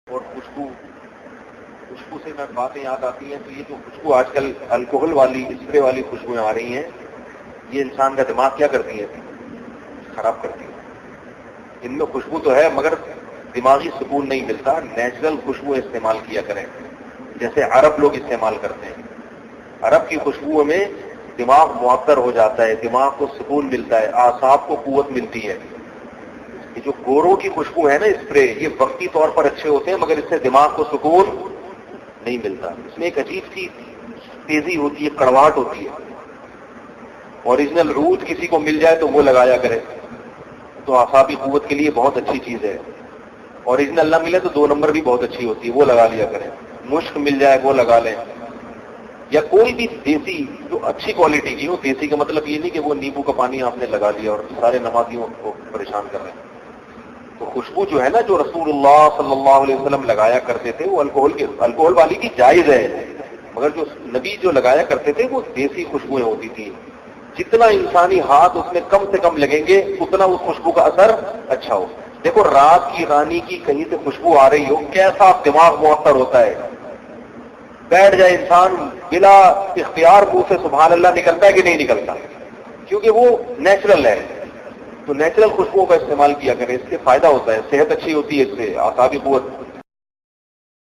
اور خوشبو سے میں باتیں یاد آتی ہیں تو یہ جو خوشبو آج کل الکوہل والی اسپرے والی خوشبوئیں آ رہی ہیں، یہ انسان کا دماغ کیا کرتی ہیں؟ خراب کرتی ہیں۔ ان میں خوشبو تو ہے مگر دماغی سکون نہیں ملتا۔ نیچرل خوشبو استعمال کیا کریں جیسے عرب لوگ استعمال کرتے ہیں۔ عرب کی خوشبو میں دماغ معطر ہو جاتا ہے، دماغ کو سکون ملتا ہے، اعصاب کو قوت ملتی ہے۔ یہ جو گوروں کی خوشبو ہے نا اسپرے، یہ وقتی طور پر اچھے ہوتے ہیں مگر اس سے دماغ کو سکون نہیں ملتا۔ اس میں ایک عجیب سی تیزی ہوتی ہے، کڑواہٹ ہوتی ہے۔ اوریجنل عود کسی کو مل جائے تو وہ لگایا کرے، تو اعصابی قوت کے لیے بہت اچھی چیز ہے۔ اوریجنل نہ ملے تو 2 نمبر بھی بہت اچھی ہوتی ہے، وہ لگا لیا کریں۔ مشک مل جائے وہ لگا لیں، یا کوئی بھی دیسی جو اچھی کوالٹی کی ہو۔ دیسی کا مطلب یہ نہیں کہ وہ نیمبو کا پانی آپ نے لگا دیا اور سارے نمازیوں کو پریشان کر رہے ہیں۔ تو خوشبو جو ہے نا جو رسول اللہ صلی اللہ علیہ وسلم لگایا کرتے تھے وہ الکوہل والی کی جائز ہے، مگر جو نبی جو لگایا کرتے تھے وہ دیسی خوشبوئیں ہوتی تھیں۔ جتنا انسانی ہاتھ اس میں کم سے کم لگیں گے اتنا اس خوشبو کا اثر اچھا ہو۔ دیکھو رات کی رانی کی کہیں سے خوشبو آ رہی ہو، کیسا دماغ معطر ہوتا ہے۔ بیٹھ جائے انسان بلا اختیار منہ سے سبحان اللہ نکلتا ہے کہ نہیں نکلتا، کیونکہ وہ نیچرل ہے۔ تو نیچرل خوشبوؤں کا استعمال کیا کریں، اس سے فائدہ ہوتا ہے، صحت اچھی ہوتی ہے، اس سے اعصابی قوت